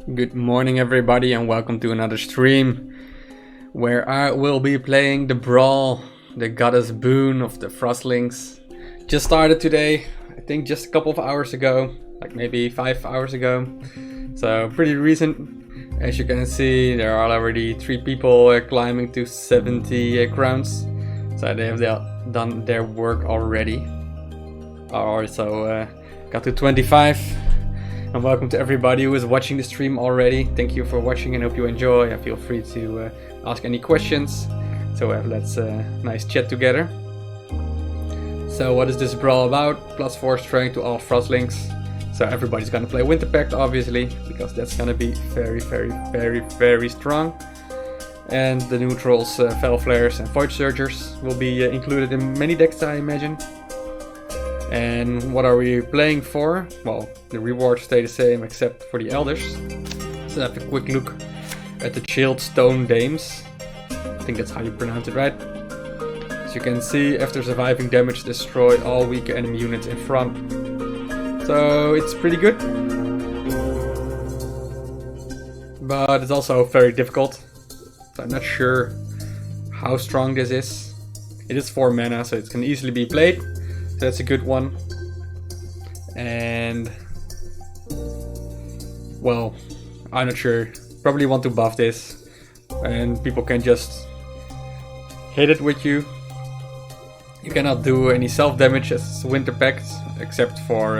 Good morning everybody and welcome to another stream where I will be playing the Brawl, the goddess boon of the Frostlings. Just started today, I think just a couple of hours ago, like maybe 5 hours ago. So pretty recent. As you can see, there are already 3 people climbing to 70 crowns. So they have done their work already. I also got to 25. And welcome to everybody who is watching the stream already. Thank you for watching and hope you enjoy. And feel free to ask any questions. So let's nice chat together. So what is this brawl about? +4 strength to all Frostlings. So everybody's gonna play Winter Pact obviously, because that's gonna be very strong. And the neutrals, Fel Flares and Void Surgers will be included in many decks, I imagine. And what are we playing for? Well, the rewards stay the same except for the elders. So have a quick look at the Chilled Stone Dames. I think that's how you pronounce it, right? As you can see, after surviving damage, destroy all weak enemy units in front. So it's pretty good. But it's also very difficult. So I'm not sure how strong this is. It is 4 mana, so it can easily be played. That's a good one. And well, I'm not sure. Probably want to buff this, and people can just hit it with you. You cannot do any self damage as Winter Pact, except for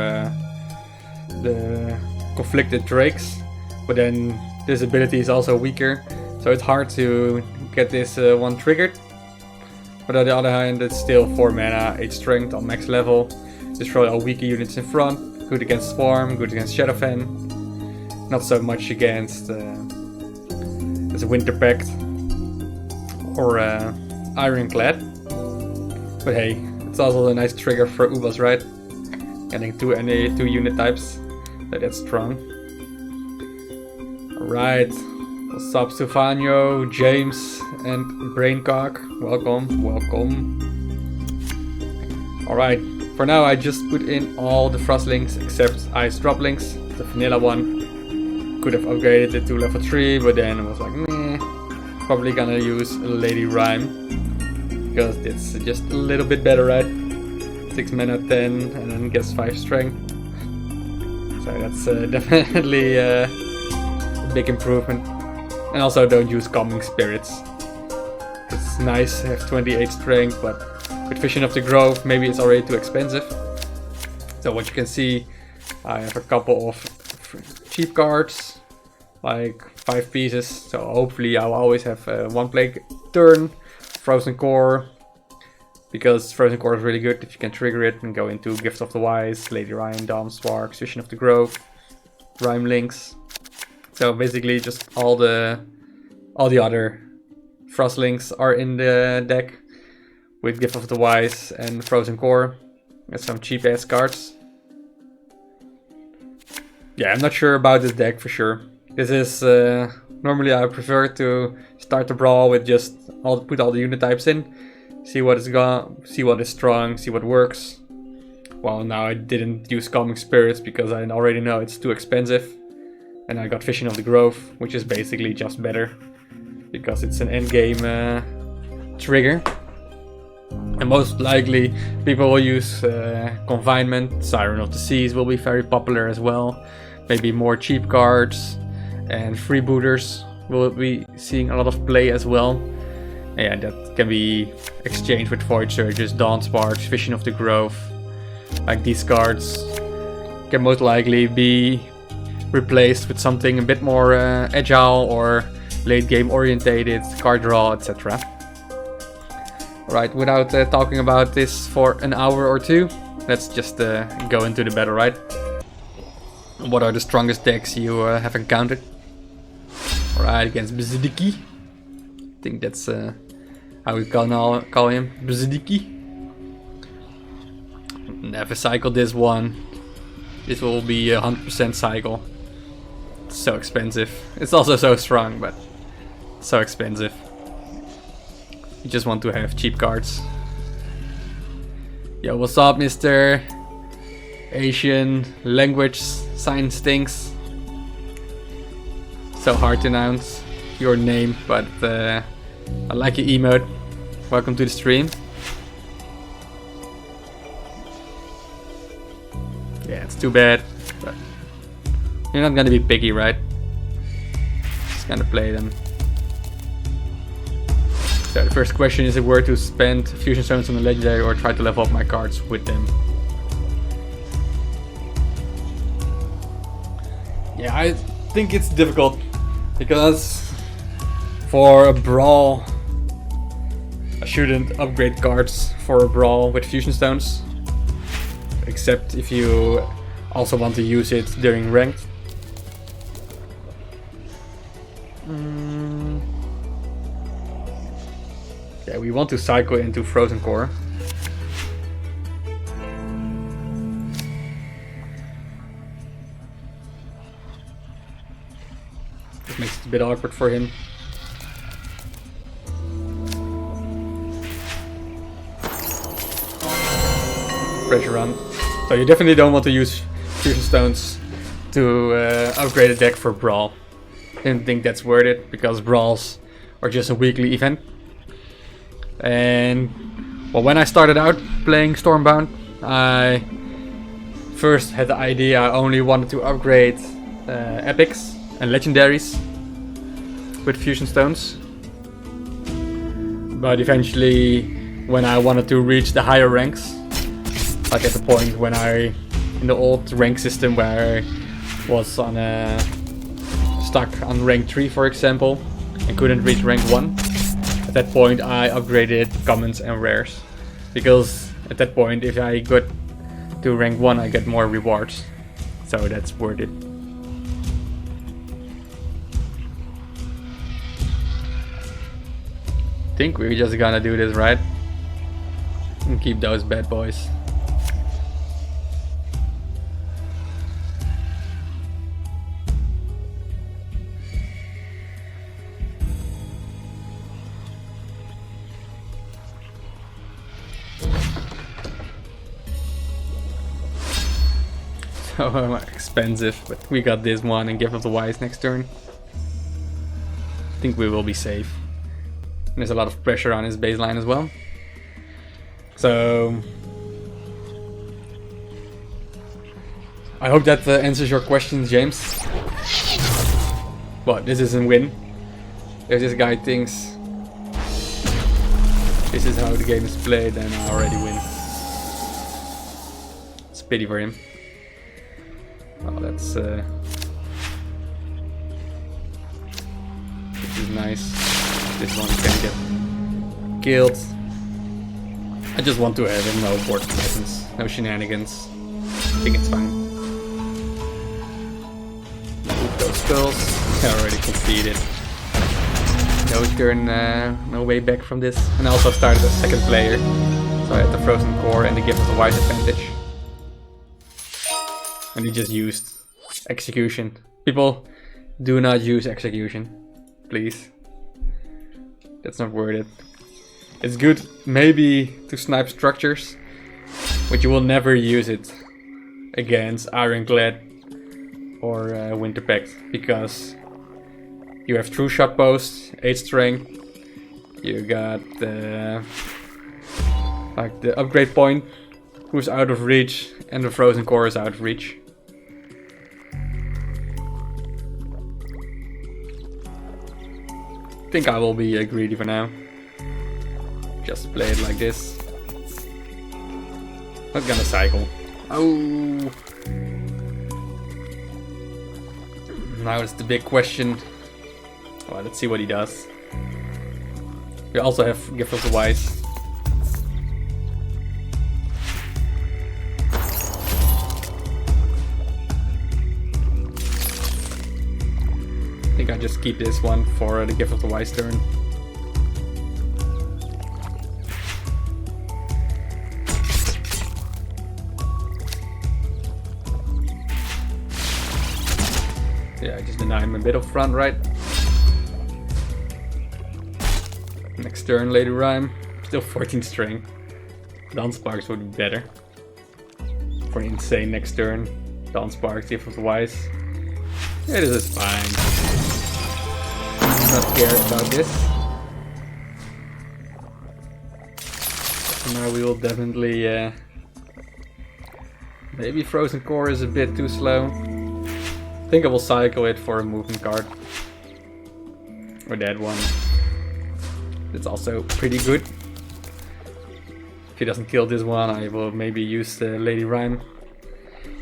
the conflicted drakes. But then this ability is also weaker, so it's hard to get this one triggered. But on the other hand, it's still 4 mana, 8 strength on max level. Destroy all weaker units in front. Good against Swarm, good against Shadowfen. Not so much against as a Winter Pact or Ironclad. But hey, it's also a nice trigger for Ubas, right? Getting 2 unit types. So that's strong. Alright. What's up, Stefano, James, and Braincock? Welcome. Alright, for now I just put in all the Frostlings except Ice Droplings, the vanilla one. Could have upgraded it to level 3, but then I was like, meh. Probably gonna use Lady Rhyme, because it's just a little bit better, right? 6 mana, 10, and then gets 5 strength. So that's definitely a big improvement. And also don't use Calming Spirits. It's nice to have 28 strength, but with Vision of the Grove maybe it's already too expensive. So what you can see, I have a couple of cheap cards, like 5 pieces. So hopefully I'll always have one play turn, Frozen Core, because Frozen Core is really good if you can trigger it and go into Gift of the Wise, Lady Ryan, Dom Swarks, Vision of the Grove, Rhyme Links. So basically just all the other Frostlings are in the deck with Gift of the Wise and Frozen Core and some cheap ass cards. Yeah, I'm not sure about this deck for sure. This is normally I prefer to start the brawl with just put all the unit types in, see what is see what is strong, see what works. Well, now I didn't use Calming Spirits because I already know it's too expensive. And I got Vision of the Grove, which is basically just better, because it's an endgame trigger. And most likely people will use Confinement. Siren of the Seas will be very popular as well. Maybe more cheap cards, and freebooters will be seeing a lot of play as well. And that can be exchanged with Void Surges, Dawn Sparks, Vision of the Grove. Like these cards can most likely be replaced with something a bit more agile or late game orientated, card draw, etc. Alright, without talking about this for an hour or two, let's just go into the battle, right? What are the strongest decks you have encountered? Alright, against Bzidiki. I think that's how we call him, Bzidiki. Never cycle this one. This will be 100% cycle. It's so expensive. It's also so strong, but so expensive. You just want to have cheap cards. Yo, what's up, Mr. Asian language sign stinks? So hard to announce your name, but I like your emote. Welcome to the stream. Yeah, it's too bad, but you're not gonna be picky, right? Just gonna play them. So the first question is: where to spend fusion stones on the legendary or try to level up my cards with them? Yeah, I think it's difficult because for a brawl, I shouldn't upgrade cards for a brawl with fusion stones, except if you also want to use it during ranked. Yeah, we want to cycle into Frozen Core. This makes it a bit awkward for him. Pressure run. So you definitely don't want to use fusion stones to upgrade a deck for Brawl. Didn't think that's worth it because Brawls are just a weekly event. And well, when I started out playing Stormbound, I first had the idea I only wanted to upgrade epics and legendaries with fusion stones. But eventually, when I wanted to reach the higher ranks, like at the point when in the old rank system where I was on stuck on rank 3 for example, and couldn't reach rank 1, at that point I upgraded commons and rares. Because at that point if I got to rank 1 I get more rewards. So that's worth it. I think we're just gonna do this, right? And keep those bad boys. So expensive, but we got this one and Gift of the Wise next turn. I think we will be safe. And there's a lot of pressure on his baseline as well. So I hope that answers your questions, James. But this is a win. If this guy thinks this is how the game is played, then I already win. It's a pity for him. Oh, that's this is nice. This one can get killed. I just want to have him no board presence, no shenanigans. I think it's fine. Move those skulls. I already completed. No turn, no way back from this. And I also started a second player, so I had the Frozen Core and the Gift of the Wise advantage. And he just used execution. People, do not use execution, please. That's not worth it. It's good maybe to snipe structures, but you will never use it against Ironclad or Winter Pact, because you have True Shot Post, 8 strength, you got like the upgrade point, who's out of reach, and the Frozen Core is out of reach. I think I will be greedy for now. Just play it like this. Not gonna cycle. Oh! Now it's the big question. Well, let's see what he does. We also have Gift of the Wise. I think I just keep this one for the Gift of the Wise turn. Yeah, I just deny him a bit of front, right? Next turn, Lady Rhyme. Still 14 strength. Dawn Sparks would be better. For an insane next turn. Dawn Sparks, Gift of the Wise. Yeah, this is fine. not care about this. Now we will definitely... maybe Frozen Core is a bit too slow. I think I will cycle it for a movement card. Or that one. It's also pretty good. If he doesn't kill this one, I will maybe use the Lady Rhyme.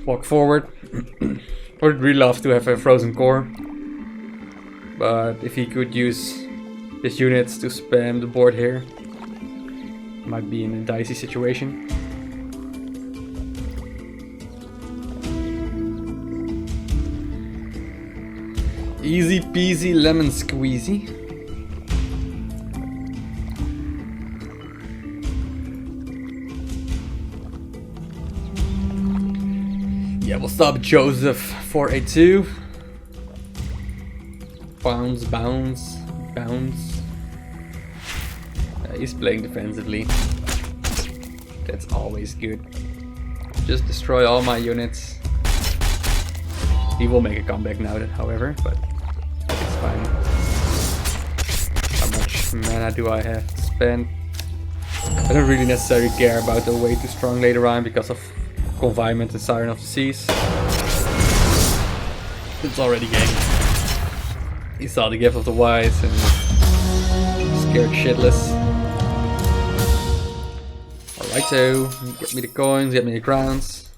Walk forward. I would really love to have a Frozen Core. But if he could use his units to spam the board here, might be in a dicey situation. Easy peasy lemon squeezy. Yeah, we'll stop Joseph 482. Bounce, bounce, bounce. He's playing defensively. That's always good. Just destroy all my units. He will make a comeback now, however, but it's fine. How much mana do I have to spend? I don't really necessarily care about the way too strong later on because of Confinement and Siren of the Seas. It's already game. He saw the Gift of the Wise and scared shitless. Alright, so get me the coins, get me the crowns.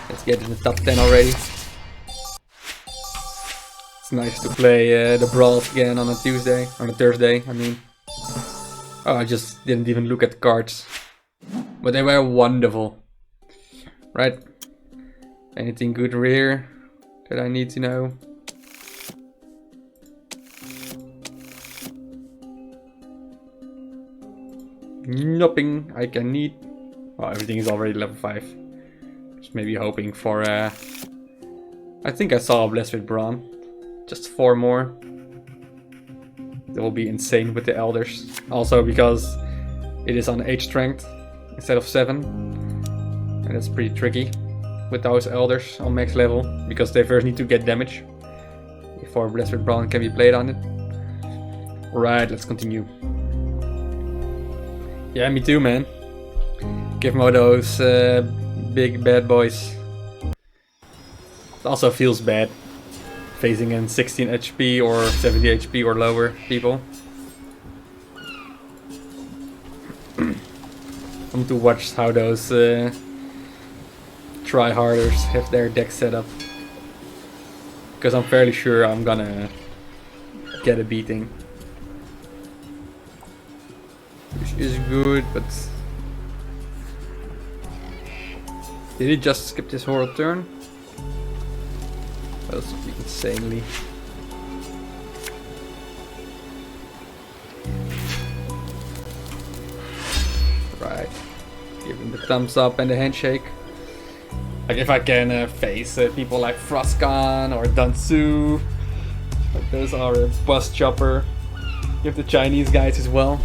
Let's get in the top 10 already. It's nice to play the brawls again on a Tuesday, on a Thursday, I mean. Oh, I just didn't even look at the cards. But they were wonderful. Right? Anything good here that I need to know? Nothing I can need. Well, everything is already level 5. Just maybe hoping for I think I saw a Blessed with Brawn. Just 4 more. That will be insane with the Elders. Also because it is on 8 strength instead of 7. And it's pretty tricky with those Elders on max level. Because they first need to get damage before Blessed with Brawn can be played on it. Alright, let's continue. Yeah, me too, man. Give more those big bad boys. It also feels bad facing in 16 HP or 70 HP or lower people. I'm to watch how those tryharders have their deck set up. Because I'm fairly sure I'm gonna get a beating. Which is good, but... Did he just skip this whole turn? That was insanely. Right. Give him the thumbs up and the handshake. Like if I can face people like Frostcon or Dansu. Like those are a bus chopper. Give the Chinese guys as well.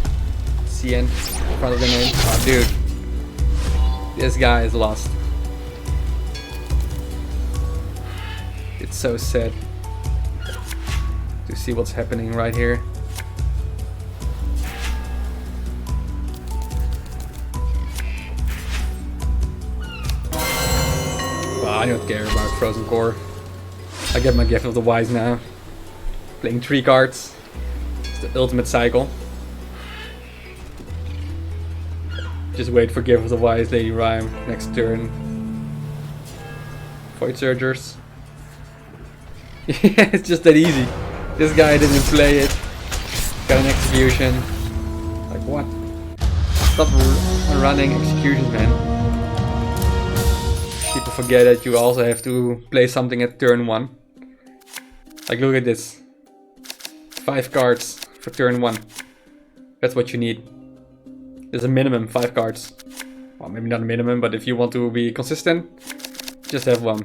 CN in front of the name. Oh dude. This guy is lost. It's so sad to see what's happening right here. Well, I don't care about Frozen Core. I get my Gift of the Wise now. Playing 3 cards. It's the ultimate cycle. Just wait for Gift of the Wise, Lady Rhyme, next turn. Void Surgers. Yeah, it's just that easy. This guy didn't play it. Got an execution. Like what? Stop running executions, man. People forget that you also have to play something at turn 1. Like look at this. 5 cards for turn 1. That's what you need. There's a minimum 5 cards. Well, maybe not a minimum, but if you want to be consistent, just have 1.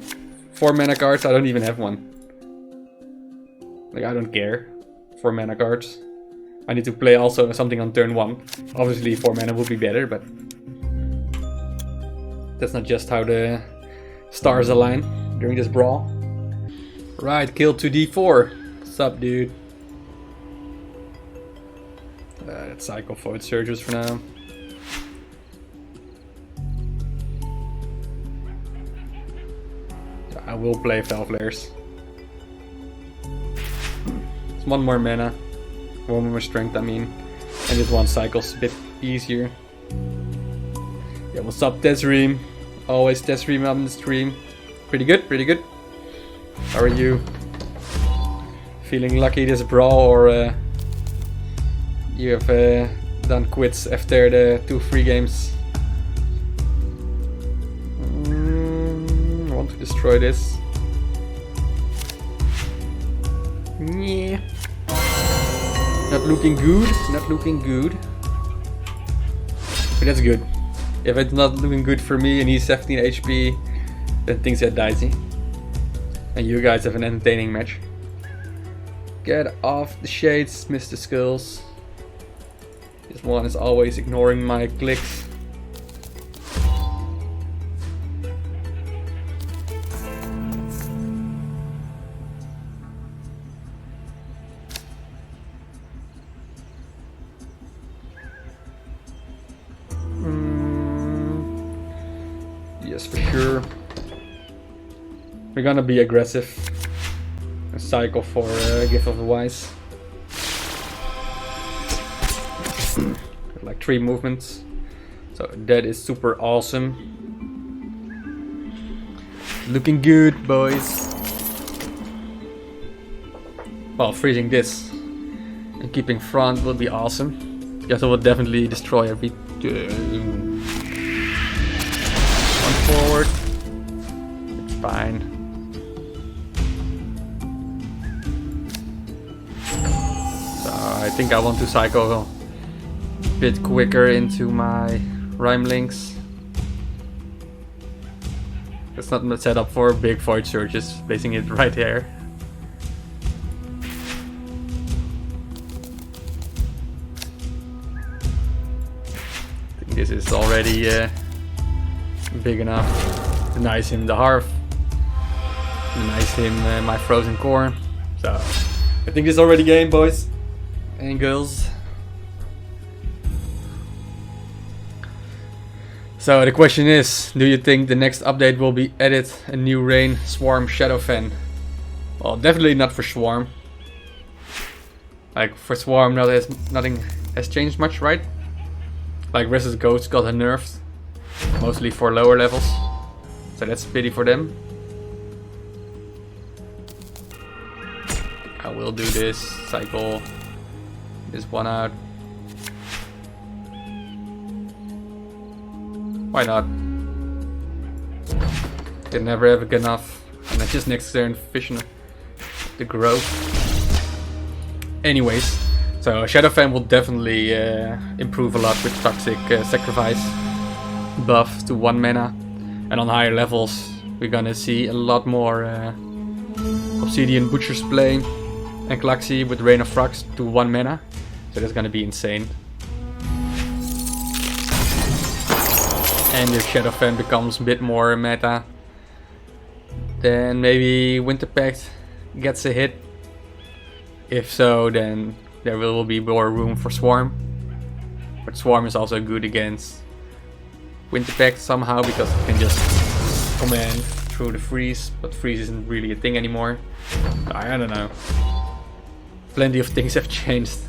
4 mana cards, I don't even have 1. Like, I don't care. 4 mana cards. I need to play also something on turn 1. Obviously 4 mana would be better, but that's not just how the stars align during this brawl. Right, kill 2d4. What's up, dude? Let's cycle Void Surges for now. I will play Felflares. It's one more mana. One more strength, I mean. And this one cycle's a bit easier. Yeah, what's up, Desream? Always Desream on the stream. Pretty good, pretty good. How are you? Feeling lucky this brawl, or you have done quits after the 2 free games? I want to destroy this. Yeah. Not looking good, not looking good. But that's good. If it's not looking good for me and he's 17 HP, then things get dicey. And you guys have an entertaining match. Get off the shades, Mr. Skulls. This one is always ignoring my clicks. Yes, for sure. We're gonna be aggressive. A cycle for Gift of the Wise. Like 3 movements. So that is super awesome. Looking good, boys. Well, freezing this and keeping front will be awesome. Because it will definitely destroy everything. One forward. It's fine. I think I want to cycle a bit quicker into my Rhyme Links. It's not set up for big Void Surges, placing it right there. I think this is already big enough. Denies him the Hearth. Denies him my Frozen Core. So I think this is already game, boys and girls. So the question is, do you think the next update will be added a new Rain, Swarm, Shadowfen? Well, definitely not for Swarm. Like for Swarm, nothing has changed much, right? Like Restless Ghost got nerfed, mostly for lower levels. So that's a pity for them. I will do this cycle. This one out. Why not? Can never have enough. And then just next turn vision the growth. Anyways, so Shadowfen will definitely improve a lot with Toxic Sacrifice buff to 1 mana. And on higher levels we're gonna see a lot more Obsidian Butcher's play and Klaxi with Rain of Frogs to 1 mana. So that's gonna be insane. And if Shadowfen becomes a bit more meta, then maybe Winter Pact gets a hit. If so, then there will be more room for Swarm. But Swarm is also good against Winter Pact somehow, because it can just command through the freeze, but freeze isn't really a thing anymore. I don't know. Plenty of things have changed.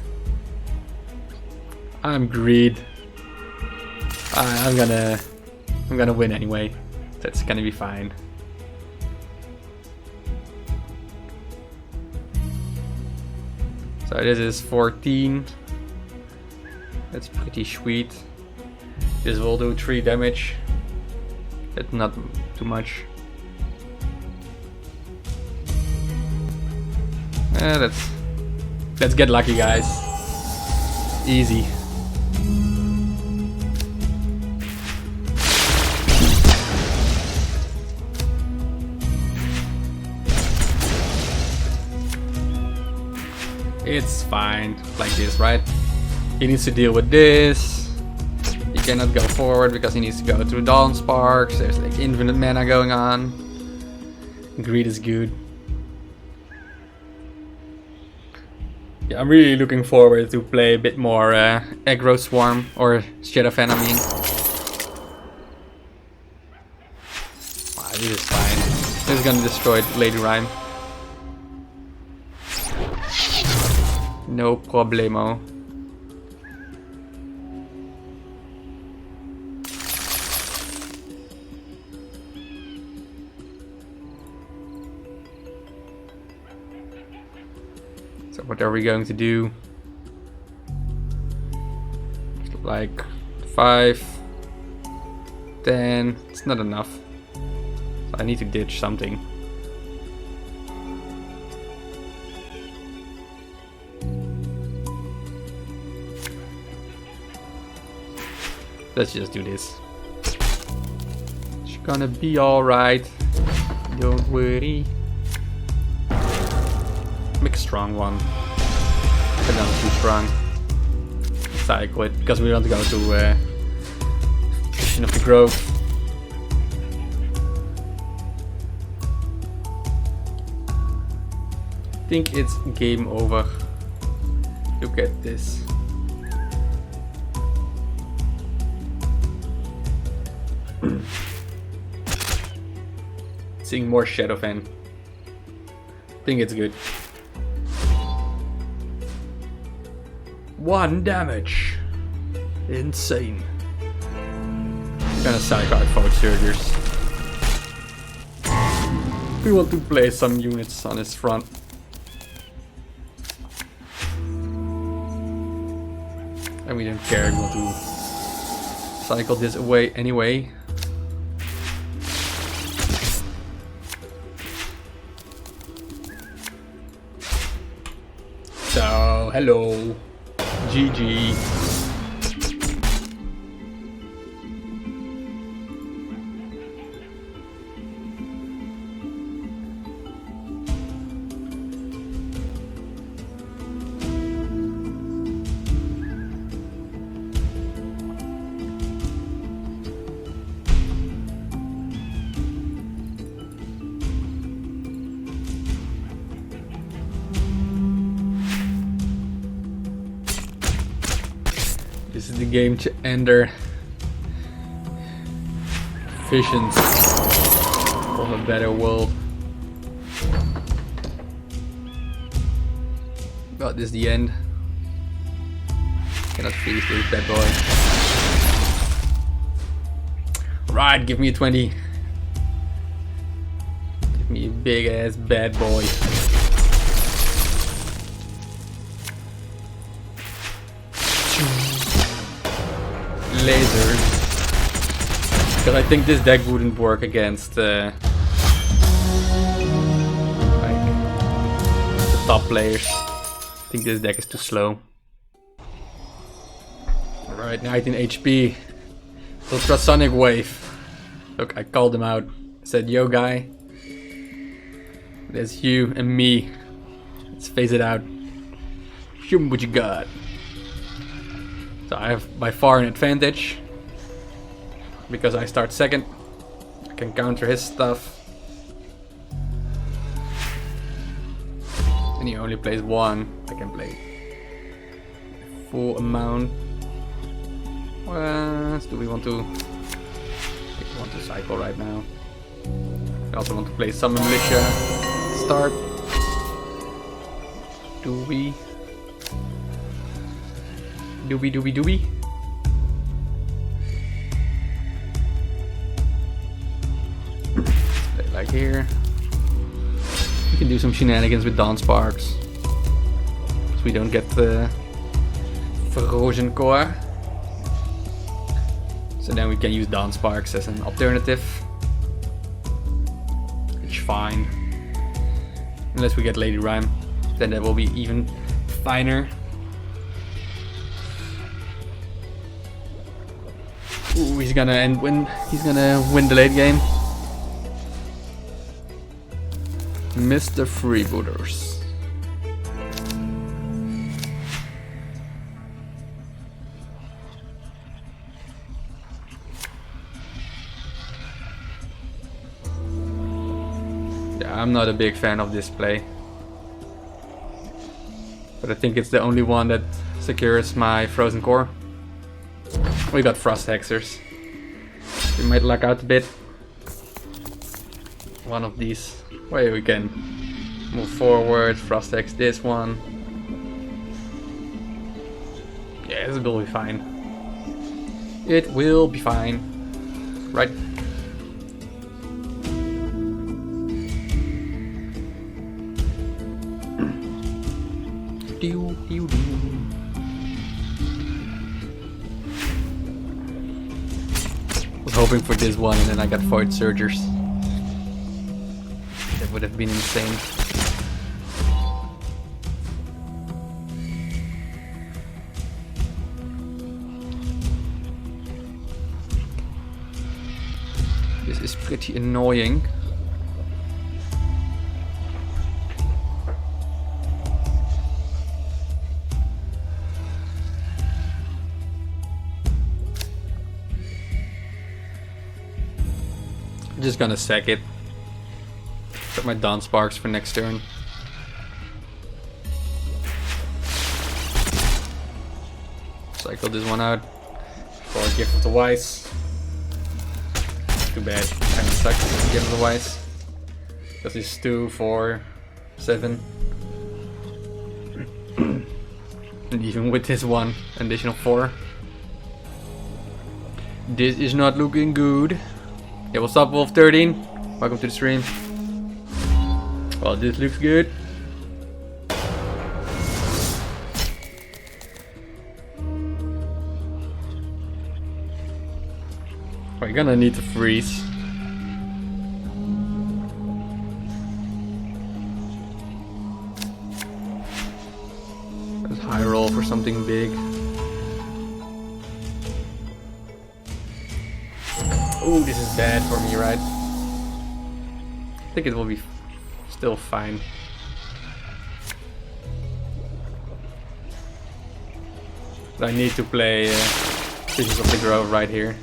I'm greed. I'm gonna win anyway. That's gonna be fine. So this is 14. That's pretty sweet. This will do 3 damage. That's not too much. Let's get lucky, guys. Easy. It's fine, like this, right? He needs to deal with this. He cannot go forward because he needs to go through Dawn Sparks. There's like infinite mana going on. Greed is good. Yeah, I'm really looking forward to play a bit more aggro swarm, or Shadowfen I mean. Wow, this is fine. This is gonna destroy Lady Rhyme. No problemo. So what are we going to do? Like 5, 10, it's not enough. So I need to ditch something. Let's just do this. It's gonna be alright. Don't worry. Make a strong one. But not too strong. Cycle it because we want to go to Vision of the Grove. I think it's game over. Look at this. Seeing more Shadowfen. I think it's good. 1 damage. Insane. Gonna psych out forward surgers. We want to play some units on his front. And we don't care, we want to cycle this away anyway. So, hello. GG. This is the game to ender visions of a better world. But this is the end. Cannot freeze this bad boy. Right, give me a 20. Give me a big ass bad boy. Lasers, because I think this deck wouldn't work against like the top players. I think this deck is too slow. Alright, 19 HP. Ultrasonic Wave. Look, I called him out. I said, yo guy, there's you and me. Let's phase it out. Show me what you got. So I have by far an advantage because I start second. I can counter his stuff. And he only plays 1. I can play full amount. What else do we want to? I want to cycle right now. I also want to play Summon Militia. Start. Do we? Doobie. Like here. We can do some shenanigans with Dawn Sparks. So we don't get the Frozen Core. So then we can use Dawn Sparks as an alternative. It's fine. Unless we get Lady Rhyme. Then that will be even finer. Ooh, he's gonna win the late game. Mr. Freebooters. Yeah, I'm not a big fan of this play. But I think it's the only one that secures my frozen core. We got frost hexers. We might luck out a bit. One of these. Where we can move forward, frost hex this one. Yeah, this will be fine. It will be fine. Right? Was hoping for this one and then I got Void Surgers. That would have been insane. This is pretty annoying. Just gonna sack it. Got my Dawn Sparks for next turn. Cycle this one out for a Gift of the Wise. Too bad, kinda sucks. Gift of the Wise. Because it's 2, 4, 7. And even with this one, additional 4. This is not looking good. Yeah, what's up, Wolf13? Welcome to the stream. Well, this looks good. We're gonna need to freeze. Let's high roll for something big. Oh, this is bad for me, right? I think it will be still fine. But I need to play Visions of the Grove right here.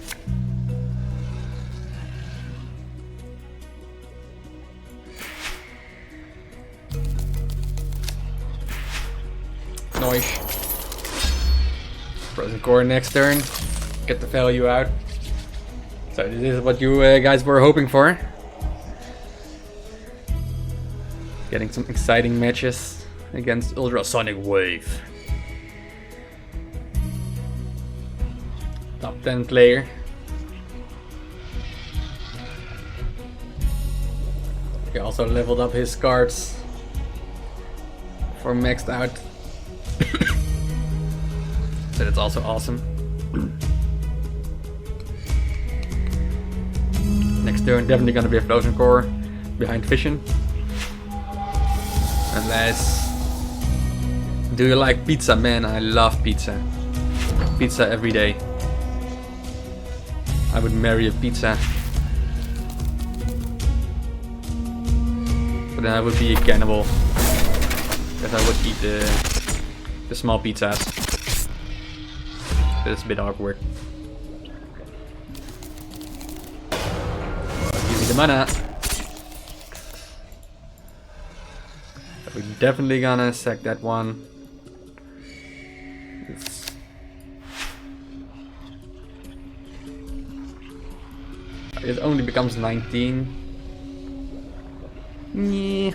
Noise. Frozen core next turn. Get the value out. So this is what you guys were hoping for. Getting some exciting matches against Ultrasonic Wave. Top 10 player. He also leveled up his cards for maxed out. So that's also awesome. Next turn definitely gonna be a frozen core behind Fission. Unless... Do you like pizza? Man, I love pizza. Pizza every day. I would marry a pizza. But then I would be a cannibal. Because I would eat the small pizzas. That's a bit awkward. Give me the mana. We're definitely gonna sack that one. It only becomes 19. Yeah.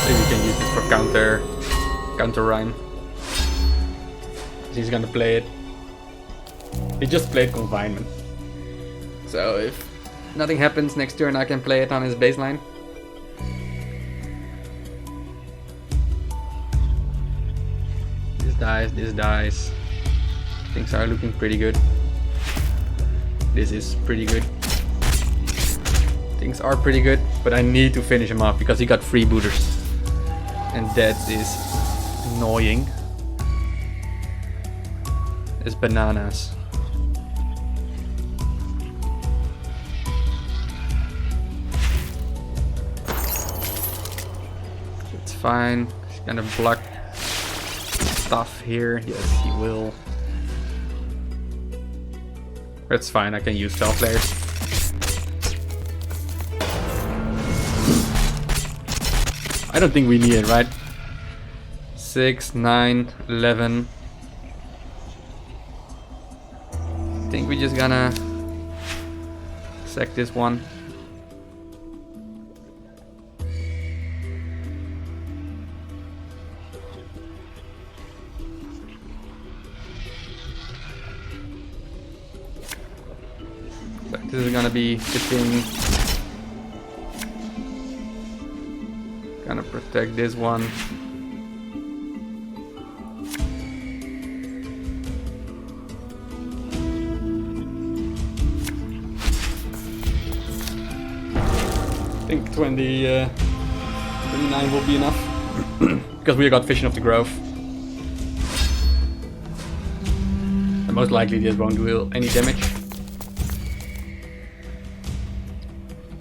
Maybe we can use this for counter rhyme. He's gonna play it. He just played Confinement. So if nothing happens next turn, I can play it on his baseline. This dies. Things are looking pretty good. This is pretty good. Things are pretty good, but I need to finish him off because he got freebooters. And that is annoying. It's bananas. It's fine. He's gonna block stuff here. Yes, he will. That's fine, I can use spell players. I don't think we need it, right? 6, 9, 11. I think we're just gonna sack this one. This is gonna be the thing. Gonna protect this one. I think 29 will be enough. Because we got Vision of the Grove. And most likely this won't do any damage.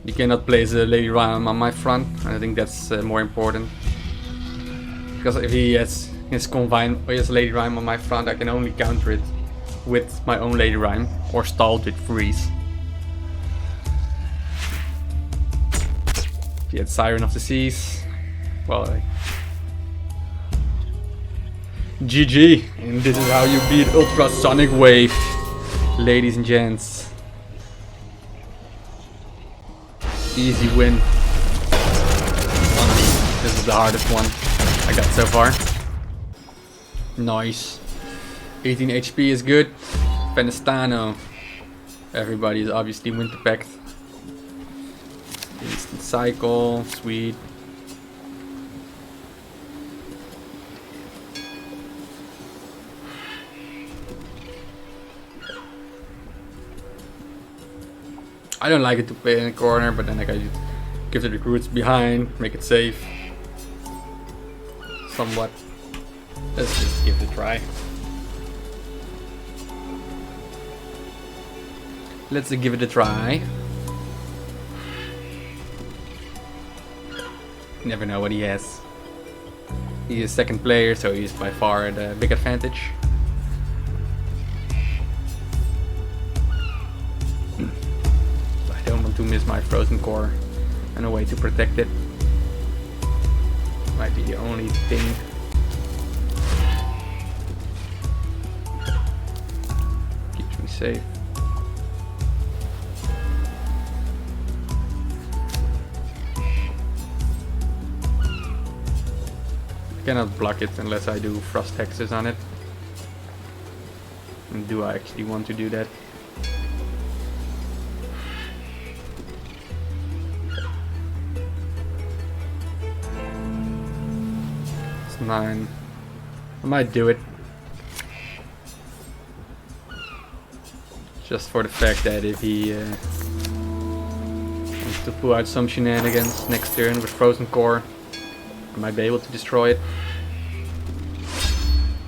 You cannot place a Lady Rhyme on my front. I think that's more important. Because if he has his Combine or his Lady Rhyme on my front, I can only counter it with my own Lady Rhyme or stall with Freeze. If he had Siren of the Seas, well, GG. And this is how you beat Ultrasonic Wave, ladies and gents. Easy win. This is the hardest one I got so far. Nice. 18 HP is good. Fenestano. Everybody is obviously Winter Pact. Instant Cycle. Sweet. I don't like it to play in a corner, but then I can give the recruits behind, make it safe. Somewhat. Let's just give it a try. Let's give it a try. Never know what he has. He is second player, so he's by far the big advantage. To miss my frozen core and a way to protect it might be the only thing. Keeps me safe. I cannot block it unless I do Frost Hexes on it. And do I actually want to do that? It's 9. I might do it. Just for the fact that if he wants to pull out some shenanigans next turn with Frozen Core, I might be able to destroy it.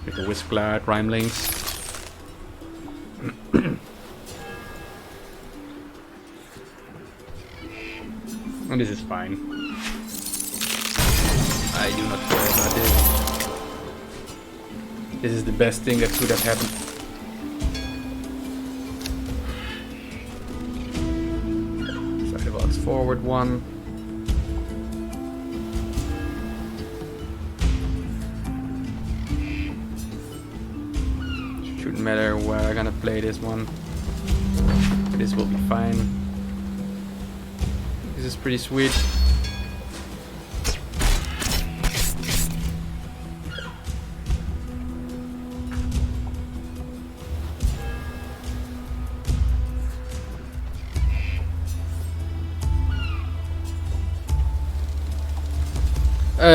With the Wisp Cloud, Rhymelings. And this is fine. I do not care about this. This is the best thing that could have happened. Sidewalks forward 1. Shouldn't matter where I'm gonna play this one. This will be fine. This is pretty sweet.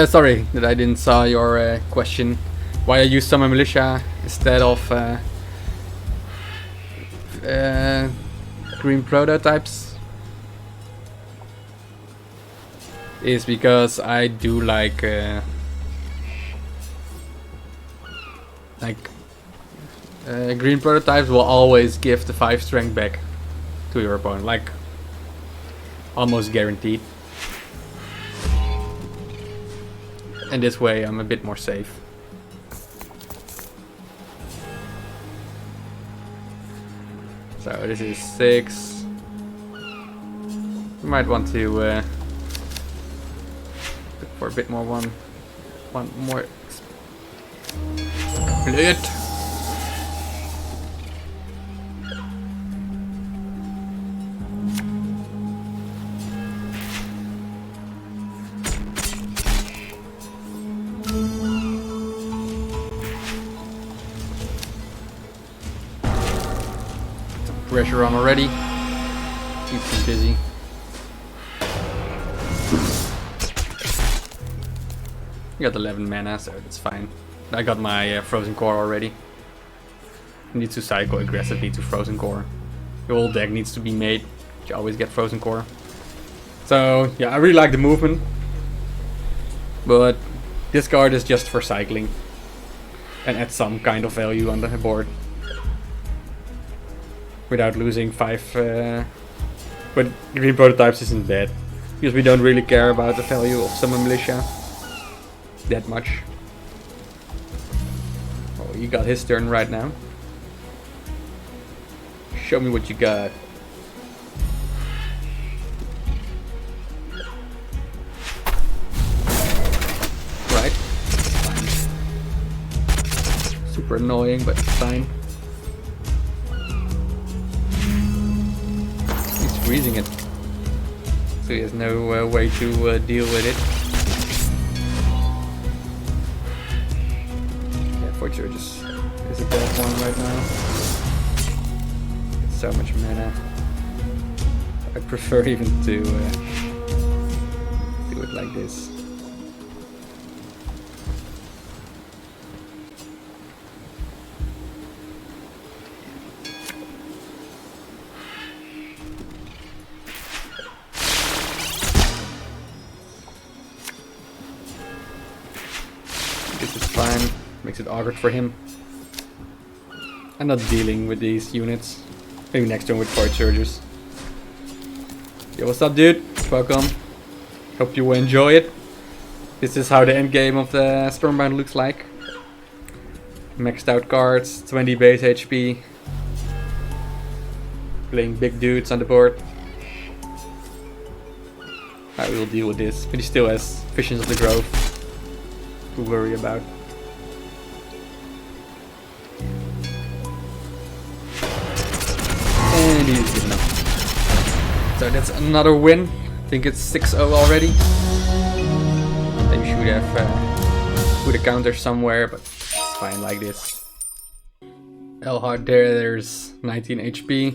Sorry that I didn't saw your question. Why I use Summer Militia instead of green prototypes is because I do like green prototypes will always give the 5 strength back to your opponent, like almost guaranteed. And this way I'm a bit more safe. So this is 6. You might want to look for a bit more one more split. Pressure on already. Keeps him busy. You got 11 mana, so that's fine. I got my Frozen Core already. You need to cycle aggressively to Frozen Core. Your whole deck needs to be made. You always get Frozen Core. So yeah, I really like the movement. But this card is just for cycling. And add some kind of value on the board. Without losing 5. But green prototypes isn't bad. Because we don't really care about the value of Summon Militia that much. Oh, you got his turn right now. Show me what you got. Right. Fine. Super annoying, but fine. He's freezing it. So he has no way to deal with it. Fortune just is a bad one right now. It's so much mana. I prefer even to do it like this. This is fine. Makes it awkward for him. I'm not dealing with these units. Maybe next turn with Void Surgers. Yo, what's up, dude? Welcome. Hope you enjoy it. This is how the end game of the Stormbound looks like. Maxed out cards, 20 base HP. Playing big dudes on the board. I will deal with this, but he still has Visions of the Grove to worry about. And he's given up. So that's another win. I think it's 6-0 already. Maybe should have put a counter somewhere, but it's fine like this. Elhard there's 19 HP.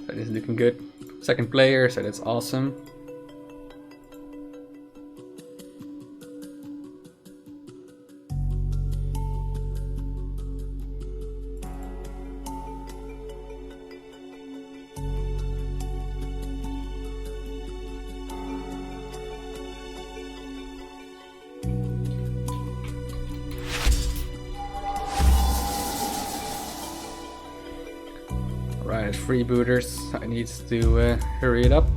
That is looking good. Second player, so that's awesome. Right, freebooters. I need to hurry it up.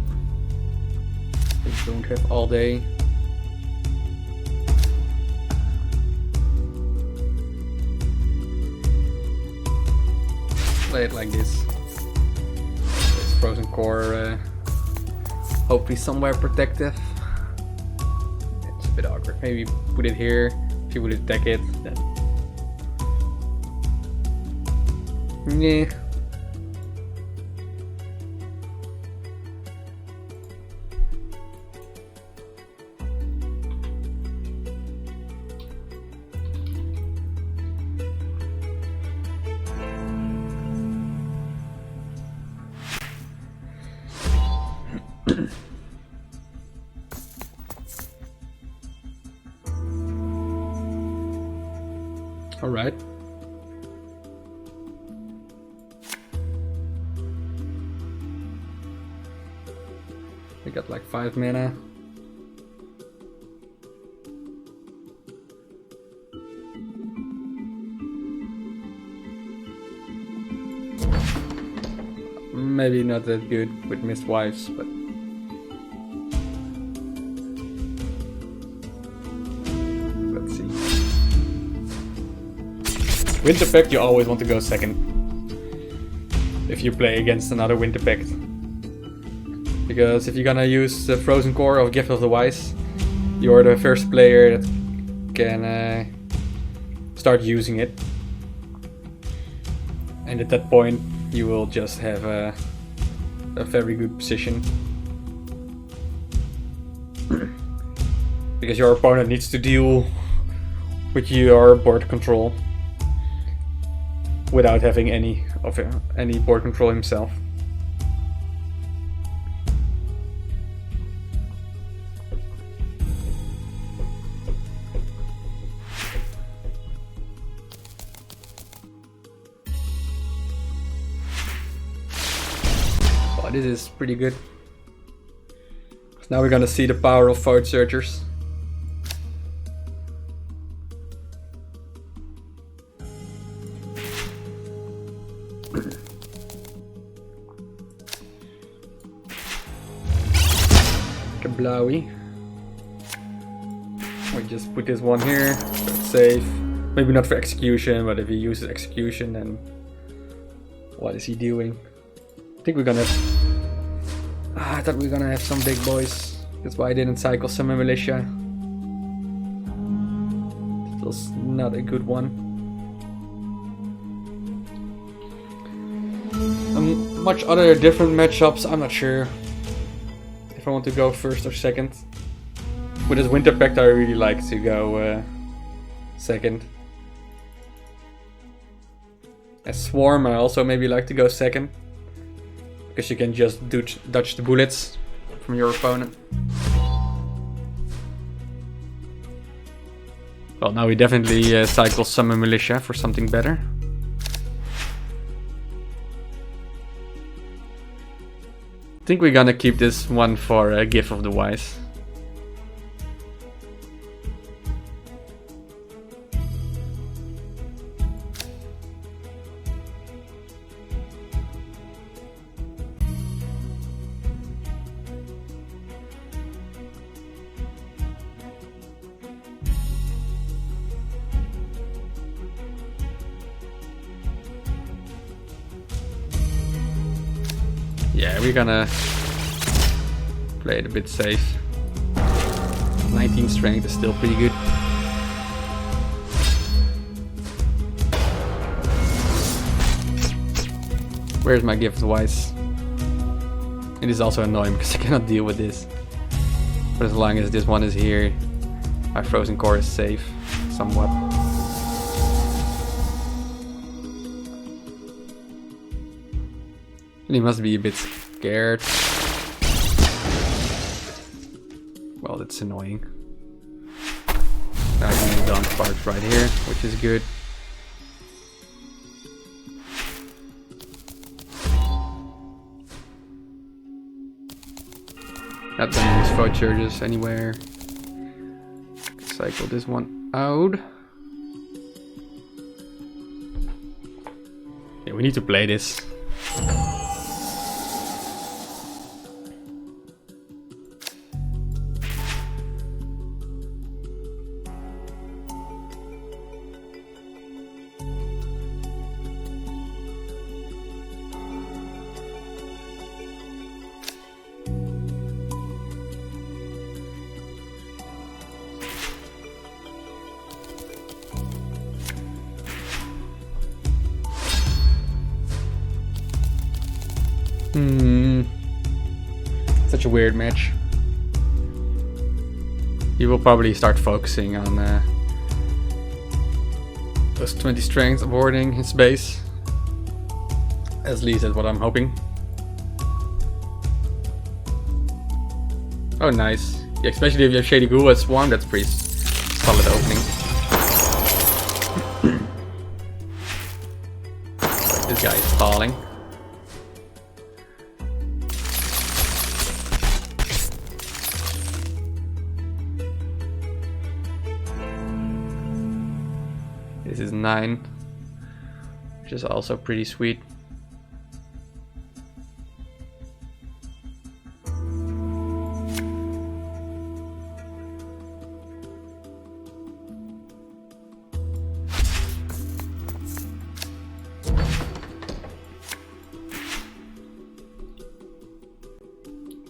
I don't have all day. Play it like this. This Frozen Core, hopefully somewhere protective. It's a bit awkward. Maybe put it here. If you would attack it, then yeah. All right. I got like 5 mana. Maybe not that good with Mist Wives, but let's see. Winter Pact, you always want to go second. if you play against another Winter Pact. Because if you're gonna use the Frozen Core or Gift of the Wise, you're the first player that can start using it. And at that point, you will just have a very good position. Because your opponent needs to deal with your board control without having any board control himself. Oh, this is pretty good. Now we're gonna see the power of Void Searchers. Kablowy. We just put this one here, so it's safe. Maybe not for execution, but if he uses execution, then what is he doing? I think we're gonna have... I thought we were gonna have some big boys. That's why I didn't cycle Summon Militia. It was not a good one. Much other different matchups, I'm not sure if I want to go first or second. With this Winter Pact I really like to go second. As Swarm I also maybe like to go second. Because you can just dodge the bullets from your opponent. Well, now we definitely cycle Summon Militia for something better. I think we're gonna keep this one for a Gift of the Wise. Yeah, we're gonna play it a bit safe. 19 strength is still pretty good. Where's my Gift of the Wise? It is also annoying because I cannot deal with this. But as long as this one is here, my Frozen Core is safe, somewhat. And he must be a bit scared. Well, that's annoying. Now he's down sparks right here, which is good. Not gonna use Void Surges anywhere. Cycle this one out. Yeah, we need to play this. Such a weird match. He will probably start focusing on plus 20 strength avoiding his base. At least that's what I'm hoping. Oh nice. Yeah, especially if you have Shady Ghoul as Swarm, that's pretty solid opening. This guy is stalling. This is 9, which is also pretty sweet.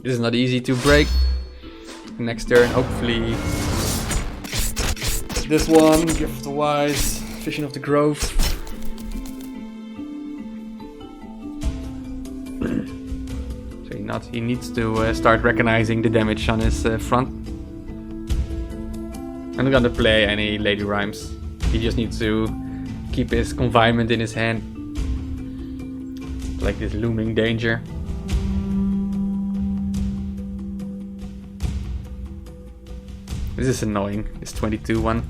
This is not easy to break. Next turn, hopefully. This one, Gift of the Wise, Vision of the Grove. So he needs to start recognizing the damage on his front. I'm not gonna play any Lady Rhymes. He just needs to keep his confinement in his hand. Like this looming danger. This is annoying, this 22 one.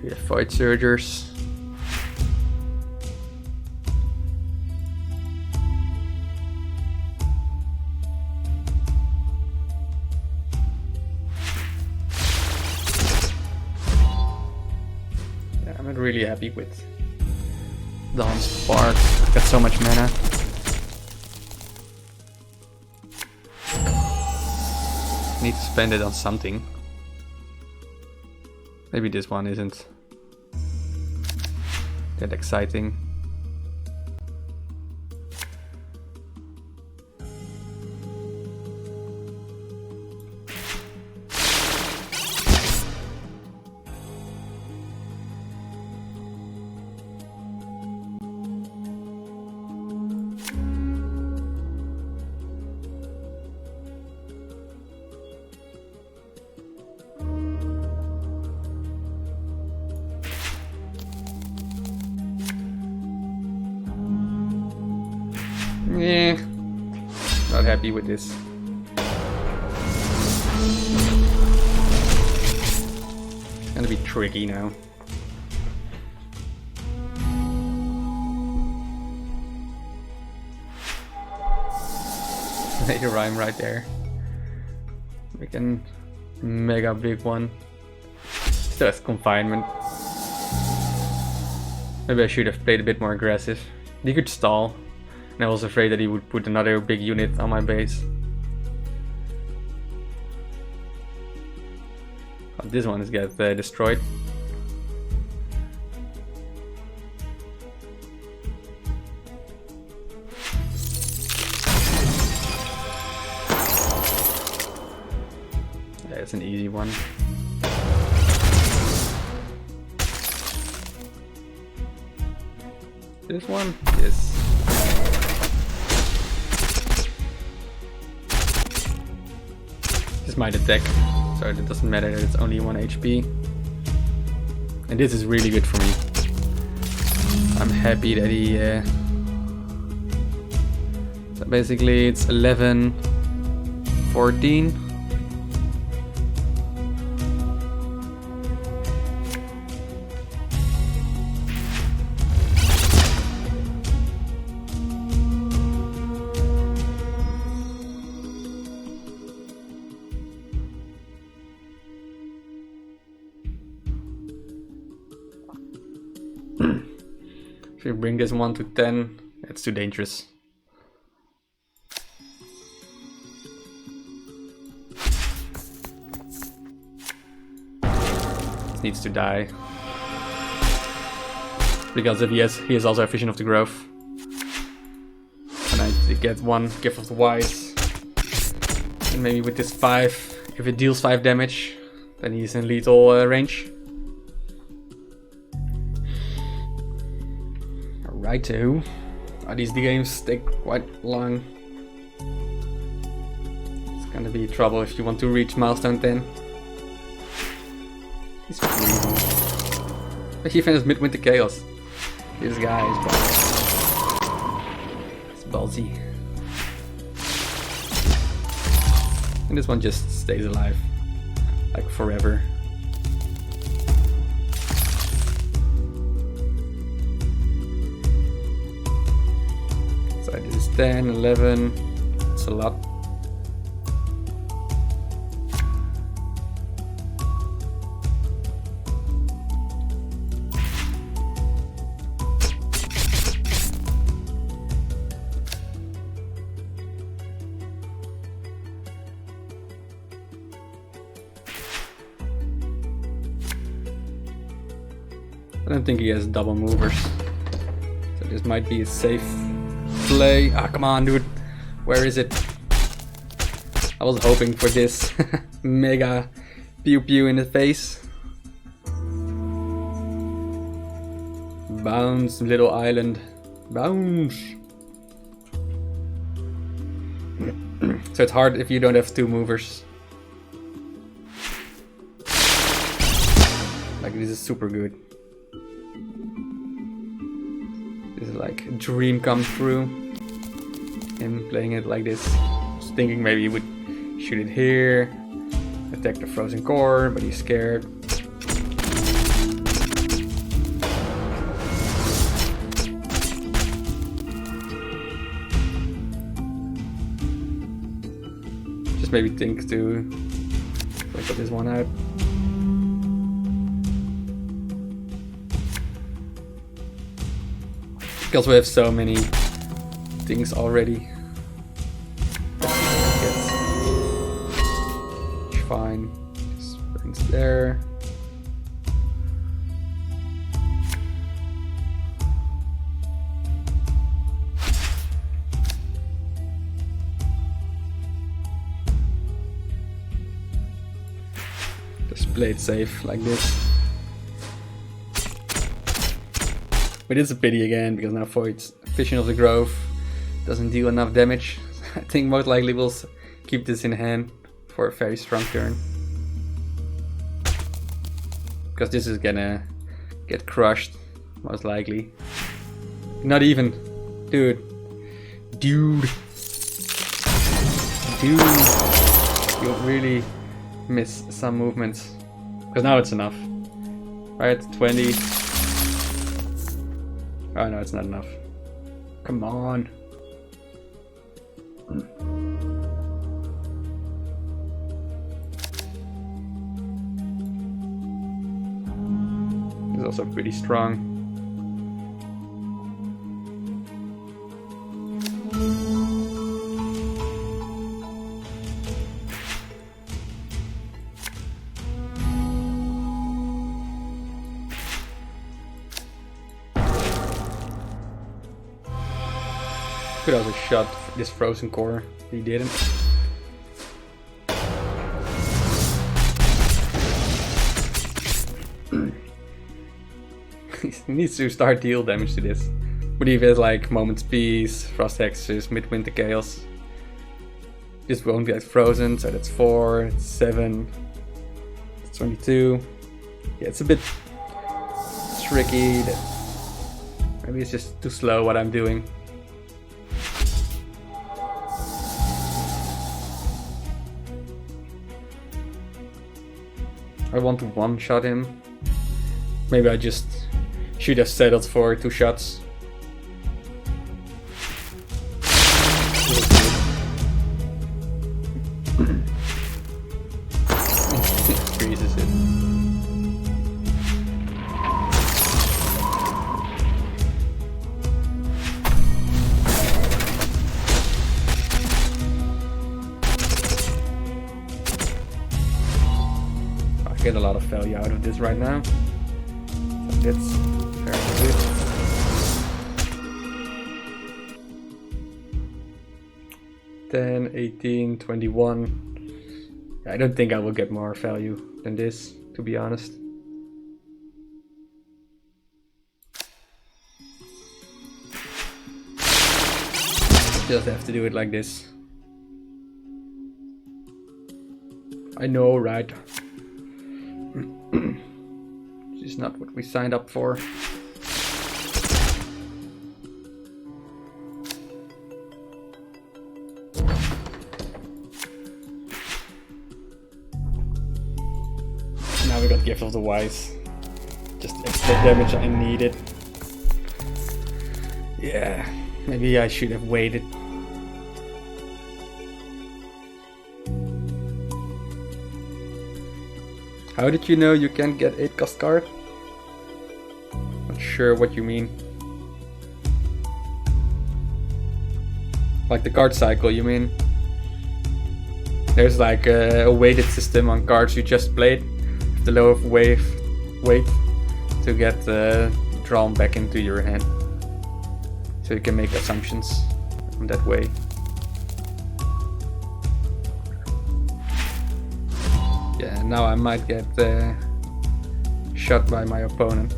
We have Void Surgers. Yeah, I'm not really happy with Dawn Spark. Got so much mana. Need to spend it on something. Maybe this one isn't that exciting. Yeah, not happy with this. It's gonna be tricky now. Made a rhyme right there. We can mega big one. Still has confinement. Maybe I should have played a bit more aggressive. He could stall. And I was afraid that he would put another big unit on my base. But this one is get destroyed. Yeah, it's an easy one. This one? Yes. This might attack, so it doesn't matter that it's only 1 HP. And this is really good for me. I'm happy that he... So basically it's 11, 14. If you bring this one to 10, it's too dangerous. It needs to die. Because if he has also a Vision of the Grove. And I get one Gift of the Wise. And maybe with this 5, if it deals 5 damage, then he's in lethal range. Righto. These games take quite long. It's gonna be trouble if you want to reach milestone 10. He's freezing. But he finished Midwinter Chaos. This guy is ballsy. It's ballsy. And this one just stays alive. Like forever. So this is 10, 11, it's a lot. I don't think he has double movers. So This might be a safe play. Ah, come on, dude. Where is it? I was hoping for this mega pew pew in the face. Bounce, little island. Bounce. So it's hard if you don't have two movers. Like, this is super good. This is like a dream come true. Him playing it like this. Just thinking maybe he would shoot it here, attack the frozen core, but he's scared. Just maybe think to put this one out. Because we have so many things already. Fine. Just brings there. Just play it safe like this. But it's a pity again because now Void's Vision of the Grove doesn't deal enough damage. I think most likely we'll keep this in hand for a very strong turn. Because this is gonna get crushed, most likely. Not even. Dude. Dude. You'll really miss some movements. Because now it's enough. Right, 20. Oh no, it's not enough. Come on. It's also pretty strong. Could also shot this frozen core. He didn't. He needs to start deal damage to this. But if he has like Moment's Peace, Frost Hexes, Midwinter Chaos, this won't get frozen, so that's 4, it's 7, it's 22. Yeah, it's a bit tricky. Maybe it's just too slow what I'm doing. I want to one-shot him. Maybe I just should have settled for 2 shots. Freezes it. I get a lot of value out of this right now. So that's very good. 10, 18, 21. I don't think I will get more value than this, to be honest. Just have to do it like this. I know, right? This is not what we signed up for. Now we got Gift of the Wise. Just extra damage I needed. Yeah, maybe I should have waited. How did you know you can't get 8 cost card? Not sure what you mean. Like the card cycle, you mean? There's like a weighted system on cards you just played. The lower weight to get drawn back into your hand. So you can make assumptions in that way. Yeah, now I might get shot by my opponent.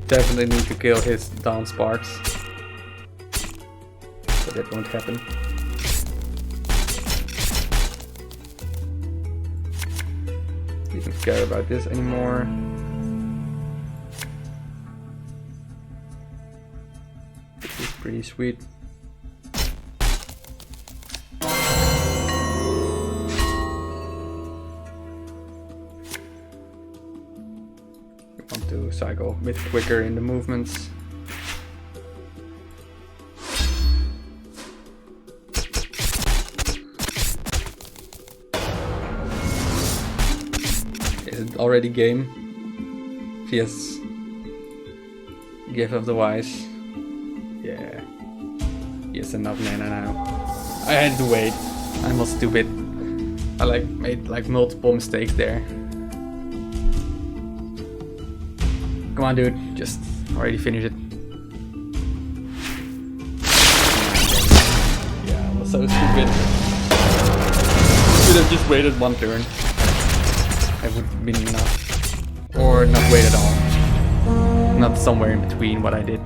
Definitely need to kill his down sparks. But that won't happen. Don't care about this anymore. This is pretty sweet. Want to cycle a bit quicker in the movements. Is it already game? Yes. Gift of the Wise. Yeah. He has enough mana now. I had to wait. I was stupid. I made multiple mistakes there. Come on, dude. Just already finish it. Yeah, I was so stupid. Should have just waited one turn. I would have been enough. Or not wait at all. Not somewhere in between what I did.